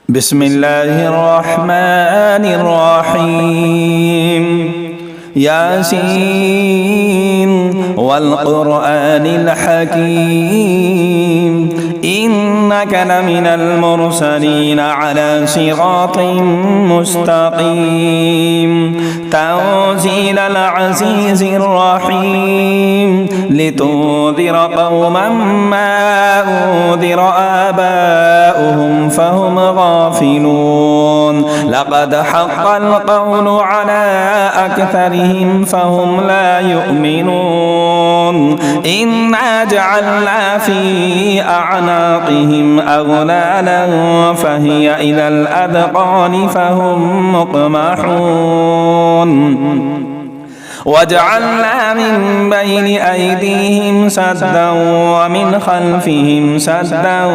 بسم الله الرحمن الرحيم ياسين والقرآن الحكيم إنك لمن المرسلين على صراط مستقيم تنزيل العزيز الرحيم لتنذر قوما ما أنذر آباؤهم فهم غافلون لقد حق القول على أكثرهم فهم لا يؤمنون إنا جعلنا في أعناقهم أغلالا فهي إلى الأذقان فهم مقمحون وجعلنا من بين أيديهم سدا ومن خلفهم سدا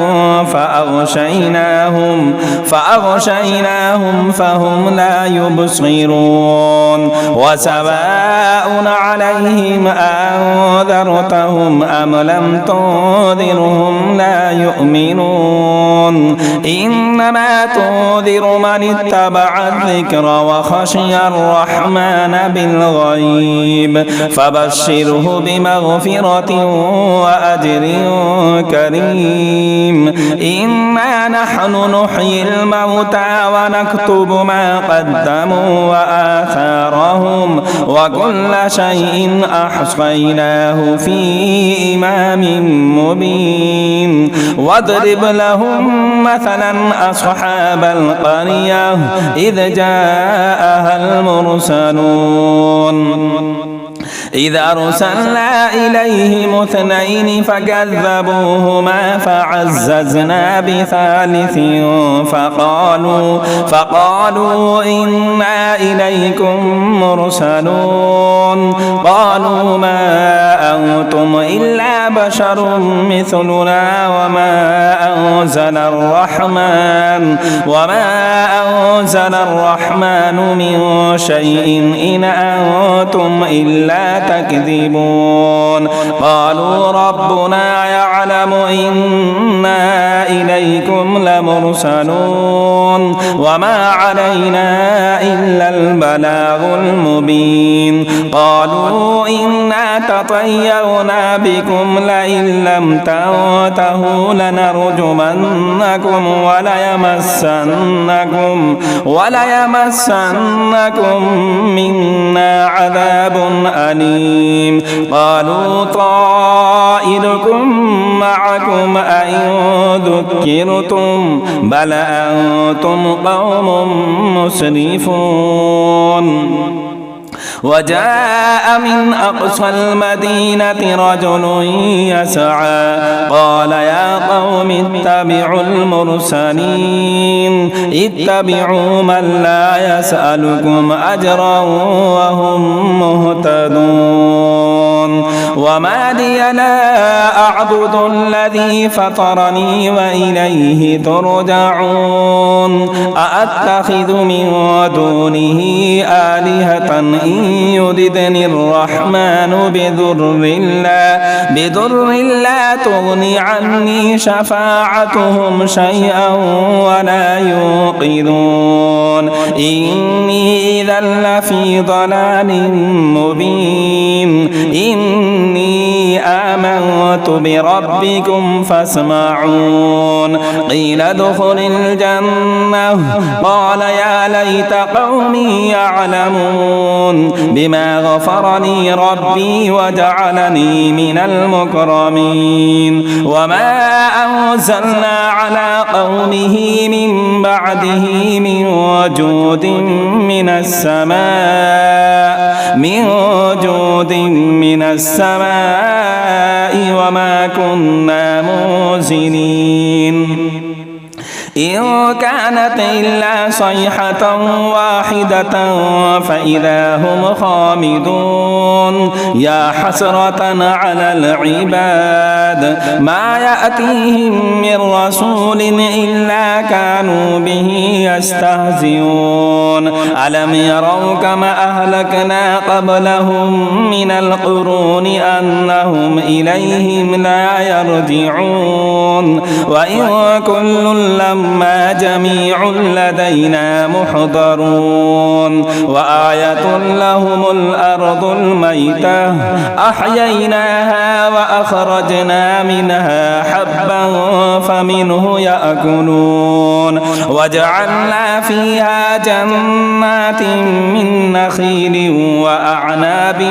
فأغشيناهم فهم لا يبصرون وسواء عليهم أنذرتهم أم لم تنذرهم لا يؤمنون إنما تنذر من اتبع الذكر وخشي الرحمن بالغيب فبشره بمغفرة وأجر كريم إنا نحن نحيي الموتى ونكتب ما قدموا وآثارهم وكل شيء أحصيناه في إمام مبين واضرب لهم مثلا أصحاب القرية إذ جاءها المرسلون إذ أرسلنا إليهم اثنين فكذبوهما فعززنا بثالث فقالوا إنا إليكم مرسلون قالوا ما أنتم إلا بشر مثلنا وما أنزل الرحمن من شيء إن أنتم إلا تكذبون قالوا ربنا يعلم إنا إليكم لمرسلون وما علينا إلا البلاغ المبين قالوا إنا تطيرنا بكم لئن لم تنتهوا لنرجمنكم وليمسنكم منا عذاب أليم قالوا طائركم معكم أئن ذكرتم بل أنتم قوم مسرفون وجاء من أقصى المدينة رجل يسعى قال يا قوم اتبعوا المرسلين اتبعوا من لا يسألكم أجرا وهم مهتدون وما لي لا أعبد الذي فطرني وإليه ترجعون أأتخذ من دونه آلهة إن يردني الرحمن بضر لا تغني عني شفاعتهم شيئا ولا يوقظون إني إذا لفي ضلال مبين إني آمنت بربكم فاسمعون قيل ادخل الجنة قال يا ليت قومي يعلمون بما غفر لي ربي وجعلني من المكرمين وما أنزلنا على قومه من بعده من وجود من السماء وما كنا منزلين إن كانت إلا صيحة واحدة فإذا هم خامدون يا حسرة على العباد ما يأتيهم من رسول إلا كانوا به يستهزئون ألم يروا كما أهلكنا قبلهم من القرون أنهم إليهم لا يرجعون وإن كل لما جميع لدينا محضرون وآية لهم الأرض الميتة أحييناها وأخرجنا منها حبا فمنه يأكلون وجعلنا فيها جنات من نخيل وأعناب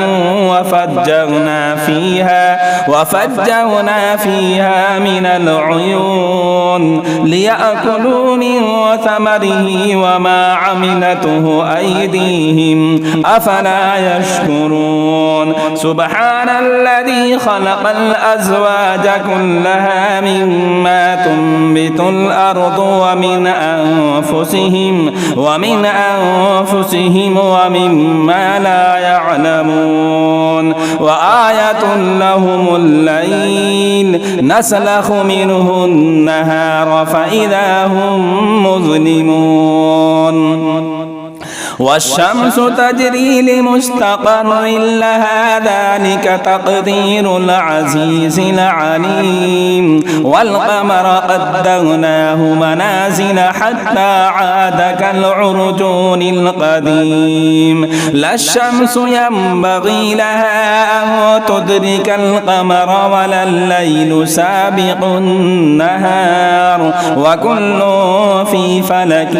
وفجرنا فيها من العيون ليأكلوا من ثمره وما عملته أيديهم أفلا يشكرون سبحان الذي خلق الأزواج كلها مما تنبت الأرض ومن أنفسهم ومما لا يعلمون وآية لهم الليل نسلخ منه النهار فإذا هم مظلمون والشمس تجري لمستقر لها ذلك تقدير العزيز العليم والقمر قدرناه منازل حتى عاد كالعرجون القديم لا الشمس ينبغي لها أن تدرك القمر ولا الليل سابق النهار وكل في فلك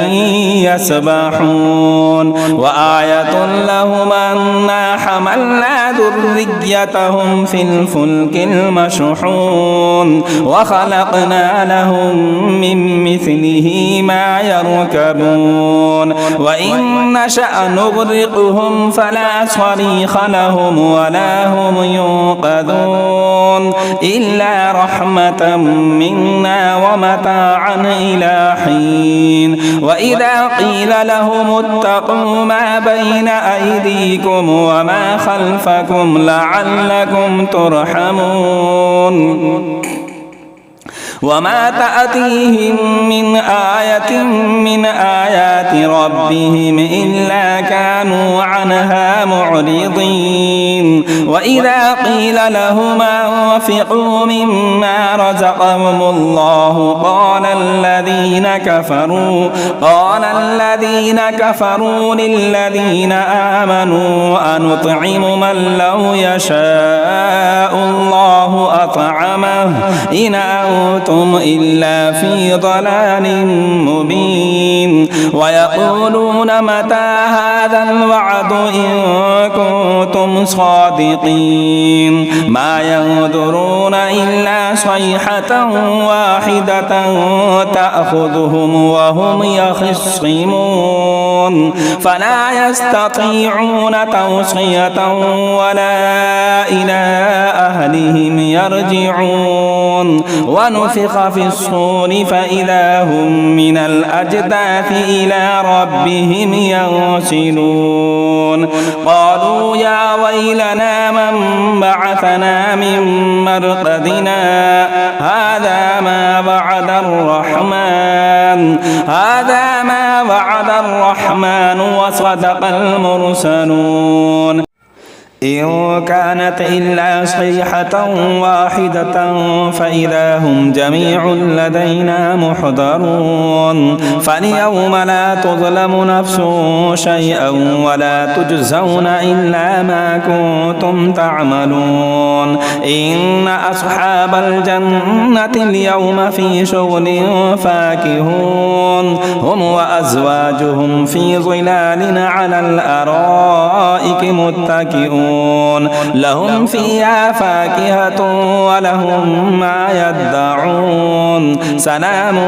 يسبحون وآية لهم أنا حملنا ذريتهم في الفلك المشحون وخلقنا لهم من مثله ما يركبون وإن نشأ نغرقهم فلا صريخ لهم ولا هم ينقذون إلا رحمة منا ومتاعا إلى حين وإذا قيل لهم اتقوا ما بين أيديكم وما خلفكم لعلكم ترحمون وما تأتيهم من آية من آيات ربهم إلا كانوا عنها معرضين وإذا قيل لهم أنفقوا مما رزقهم الله قال الذين كفروا للذين آمنوا أنطعم من لو يشاء الله أطعمه إن أنتم إلا في ضلال مبين ويقولون متى هذا الوعد إن كنتم صادقين ما ينظرون إلا صيحة واحدة تأخذهم وهم يخصمون فلا يستطيعون توصية ولا إلى أهلهم يرجعون ونفخ في الصور فإذا هم من الأجداث إلى ربهم ينسلون قالوا يا ويلنا من بعثنا من مرقدنا هذا ما وعد الرحمن وصدق المرسلون إن كانت إلا صيحة واحدة فإذا هم جميع لدينا محضرون فاليوم لا تظلم نفس شيئا ولا تجزون إلا ما كنتم تعملون إن أصحاب الجنة اليوم في شغل فاكهون هم وأزواجهم في ظلال على الأرائك متكئون لهم فيها فاكهة ولهم ما يدعون سلام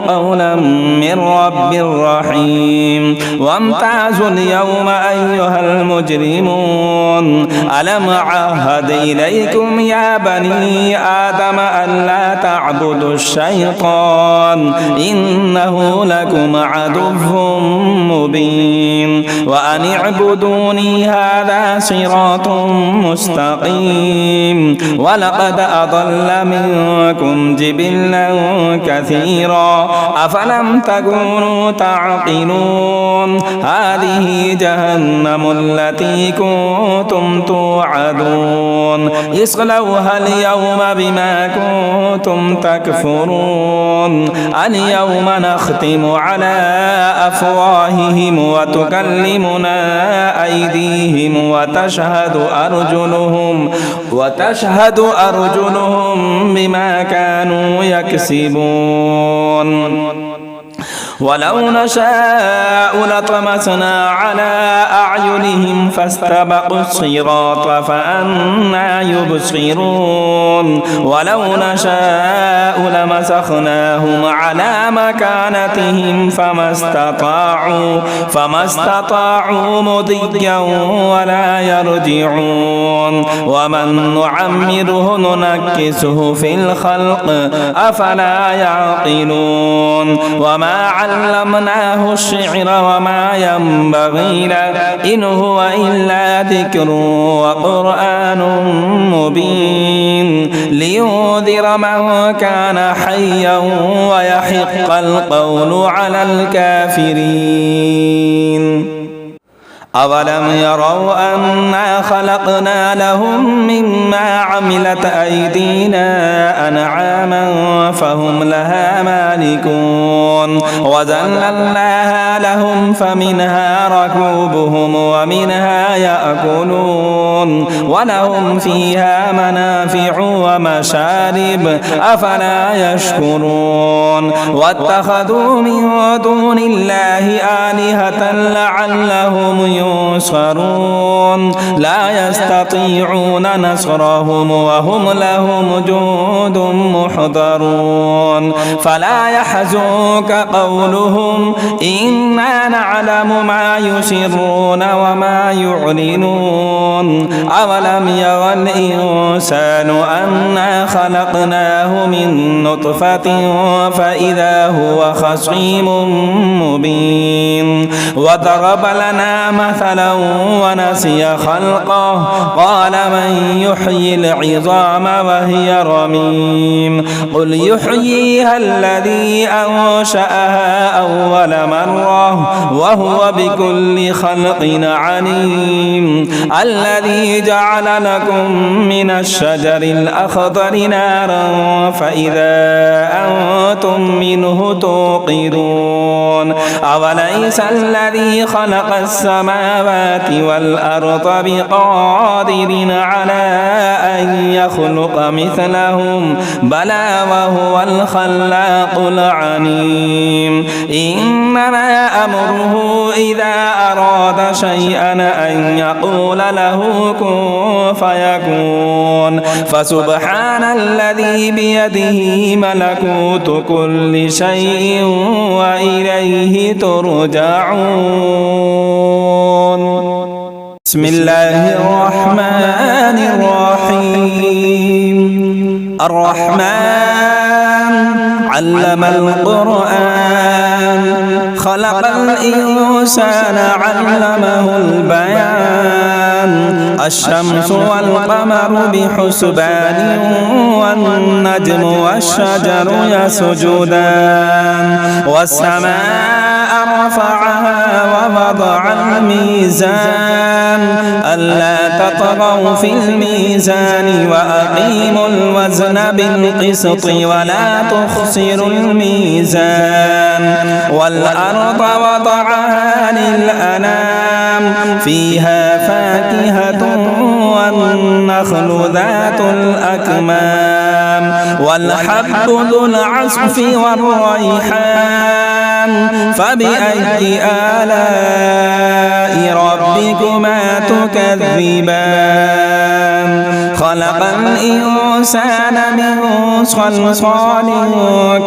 قولا من رب رحيم وامتازوا اليوم أيها المجرمون ألم أعهد إليكم يا بني آدم ألا تعبدوا الشيطان إنه لكم عدو مبين وأن اعبدوني هذا صراط مستقيم ولقد أضل منكم جبلا كثيرا أفلم تكونوا تعقلون هذه جهنم التي كنتم توعدون اصلوها اليوم بما كنتم تكفرون اليوم نختم على أفواههم وتكلمنا أيديهم وتشهد أرجلهم بما كانوا يكسبون ولو نشاء لطمسنا على أعينهم فاستبقوا الصراط فأنى يبصرون ولو نشاء لمسخناهم على مكانتهم فما استطاعوا مضيا ولا يرجعون ومن نعمره ننكسه في الخلق أفلا يعقلون وما علمناه الشعر وما ينبغي له إن هو إلا ذكر وقرآن مبين لينذر من كان حيا ويحق القول على الكافرين أولم يروا أنا خلقنا لهم مما عملت أيدينا أنعاما فهم لها مالكون وذللناها لهم فمنها ركوبهم ومنها يأكلون ولهم فيها منافع ومشارب أفلا يشكرون واتخذوا من دون الله آلهة لعلهم ينصرون لا يستطيعون نصرهم وهم لهم جند محضرون فلا يحزنك قولهم إنا نعلم ما يسرون وما يعلنون أولم يرى الإنسان أنا خلقناه من نطفة فإذا هو خصيم مبين وضرب لنا مثلا ونسي خلقه قال من يحيي العظام وهي رميم قل يحييها الذي أنشأها أول مرة وهو بكل خلق عليم الذي جعل لكم من الشجر الأخضر نارا فإذا أنتم منه توقدون أوليس الذي خلق السماوات والأرض بقادر على أن يخلق مثلهم بلى وهو الخلاق العليم إنما أمره إذا أراد شيئا أن يقول له كن فيكون فسبحان الذي بيده ملكوت كل شيء وإليه ترجعون بسم الله الرحمن الرحيم الرحمن علم القرآن خلق الإنسان علمه البيان الشمس والقمر بحسبان والنجم والشجر يسجدان والسماء رفعها ووضع الميزان ألا تطغوا في الميزان وأقيموا الوزن بالقسط ولا تخسروا الميزان والأرض وضعها للأنام فيها فاكهة والنخل ذات الأكمام والحب ذو العصف والريحان فبأي آلاء ربكما تكذبان خلق الإنسان من صلصال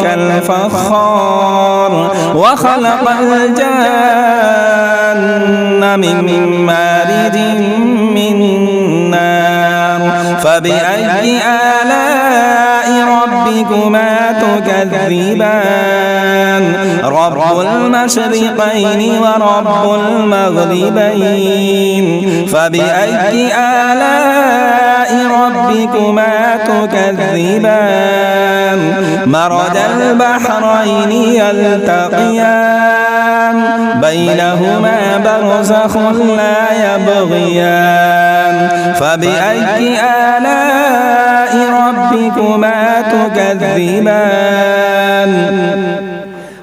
كالفخار وخلق الجان من مارج من نار فبأي آلاء ربكما ربكما تكذبان رب المشرقين ورب المغربين فبأي آلاء ربكما تكذبان مرج البحرين يلتقيان بينهما برزخ لا يبغيان فبأي آلاء ربكما تكذبان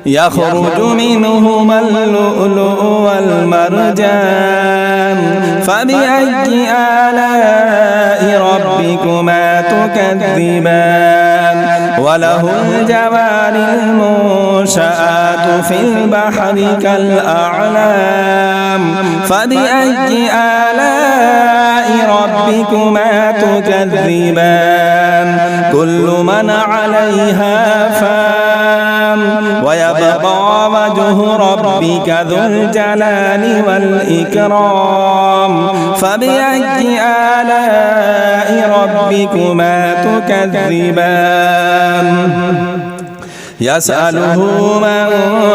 يخرج منهما اللؤلؤ والمرجان فبأي آلاء ربكما تكذبان وله الجوار المنشآت في البحر كالأعلام فبأي آلاء ربكما تكذبان كل من عليها فان ويبقى وجه ربك ذو الجلال والإكرام فبأي آلاء ربكما تكذبان يسأله من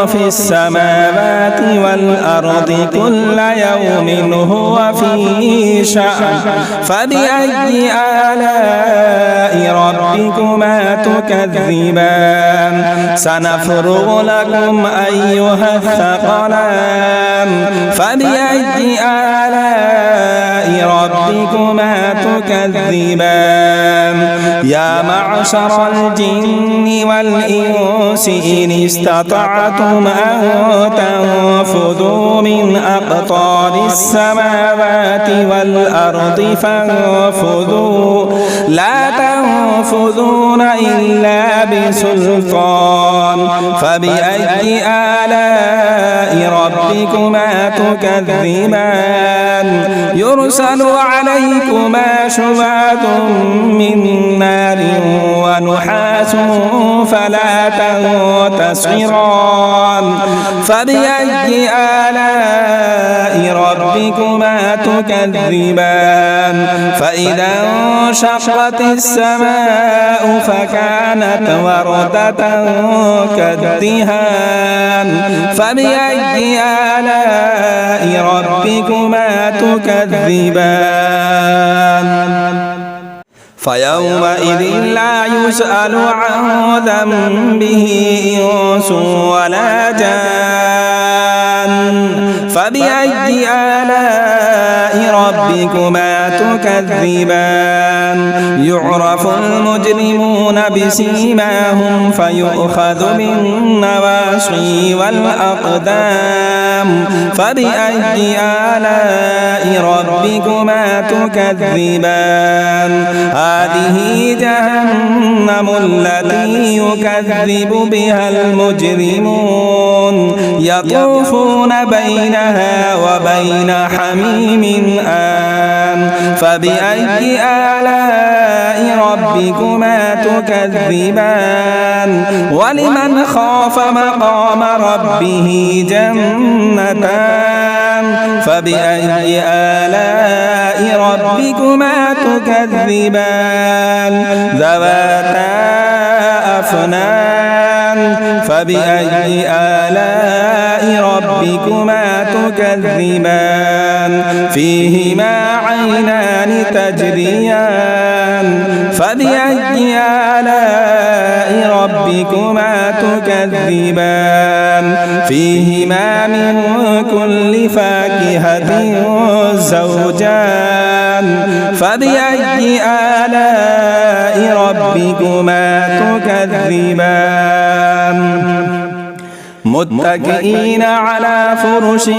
في السماوات والأرض كل يوم هو في شأن فبأي آلاء ربكما تكذبان سنفرغ لكم أيها الثقلان فبأي آلاء ربكما تكذبان يا معشر الجن والإنس إن استطعتم أن تنفذوا من أقطار السماوات والأرض فانفذوا لا تنفذون إلا بسلطان فبأي آلاء ربكما تكذبان يرسل عليكما شواظ من نار ونحاس فلا تنتصران فبأي آلاء ربكما تكذبان فإذا انشقت السماء فكانت وردة كالدهان فبأي آلاء ربكما تكذبان فيومئذ لا يسأل عن ذنبه إنس ولا جان فبأي آلاء ربكما تكذبان يعرف المجرمون بسيماهم فيؤخذ بالنواصي والأقدام فبأي آلاء ربكما تكذبان هذه جهنم التي يكذب بها المجرمون يطوفون بينها وبين حميم آن فبأي آلاء ربكما تكذبان ولمن خاف مقام ربه جنتان فبأي آلاء ربكما تكذبان ذواتا أفنان فبأي آلاء ربكما تكذبان فيهما عينان تجريان فبأي آلاء ربكما تكذبان فيهما من كل فاكهة زوجان فبأي آلاء ربكما تكذبان متكئين على فرش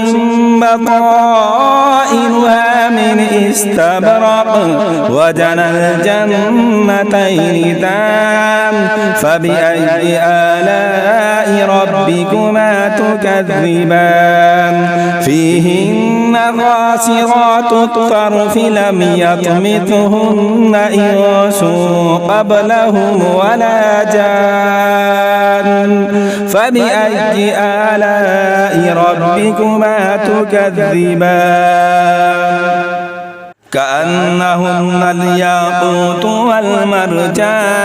بطائنها من استبرق وجنى الجنتين دان فبأي آلاء ربكما تكذبان فيهن قاصرات الطرف لم يطمثهن إنس قبلهم ولا جان فبأي آلاء ربكما تكذبان كأنهن الياقوت والمرجان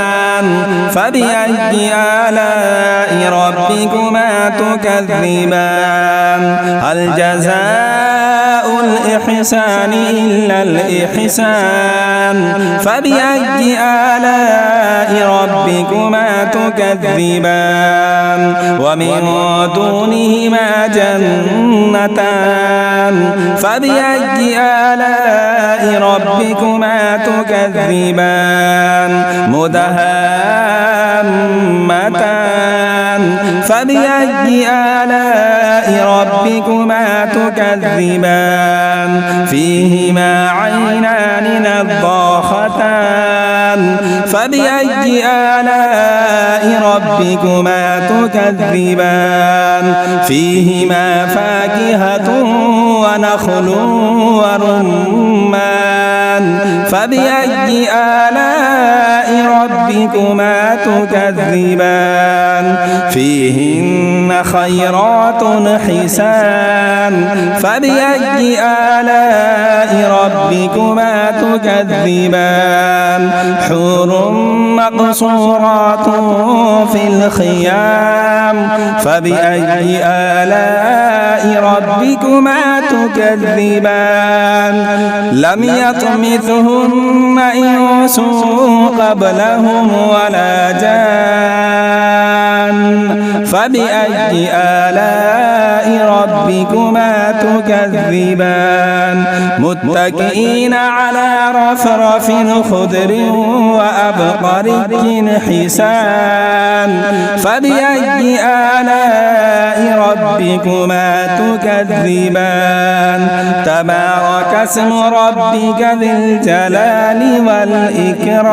فبأي آلاء ربكما تكذبان هل جزاء الإحسان إلا الإحسان فبأي آلاء ربكما تكذبان ومن دونهما جنتان فبأي آلاء ربكما تكذبان مدهامتان فبأي آلاء ربكما تكذبان فيهما عينان نضاختان فبأي آلاء ربكما تكذبان فيهما فاكهة ونخل ورمان فبأي آلاء ربكما تكذبان فيهن خيرات حسان فبأي آلاء ربكما تكذبان حور مقصورات في الخيام فبأي آلاء ربكما تكذبان لم يطمثهن إنس قبلهم ولا جان فبأي آلاء ربكما تكذبان متكئين على رفرف خضر وأبقري حسان فبأي آلاء ربكما تكذبان تبارك اسم ربك ذي الجلال والإكرام